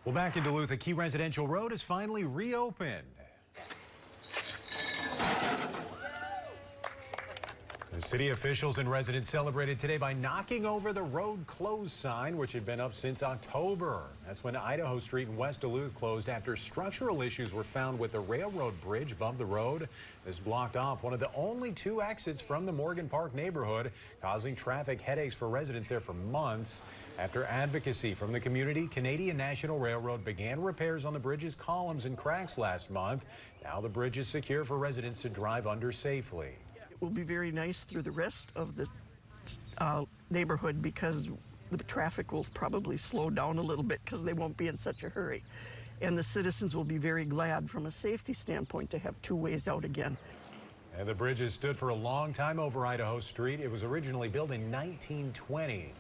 Well, back in Duluth, a key residential road is finally reopened. The city officials and residents celebrated today by knocking over the road closed sign, which had been up since October. That's when Idaho Street in West Duluth closed after structural issues were found with the railroad bridge above the road. This blocked off one of the only two exits from the Morgan Park neighborhood, causing traffic headaches for residents there for months. After advocacy from the community, Canadian National Railroad began repairs on the bridge's columns and cracks last month. Now the bridge is secure for residents to drive under safely. Will be very nice through the rest of the neighborhood because the traffic will probably slow down a little bit because they won't be in such a hurry. And the citizens will be very glad from a safety standpoint to have two ways out again. And the bridge has stood for a long time over Idaho Street. It was originally built in 1920.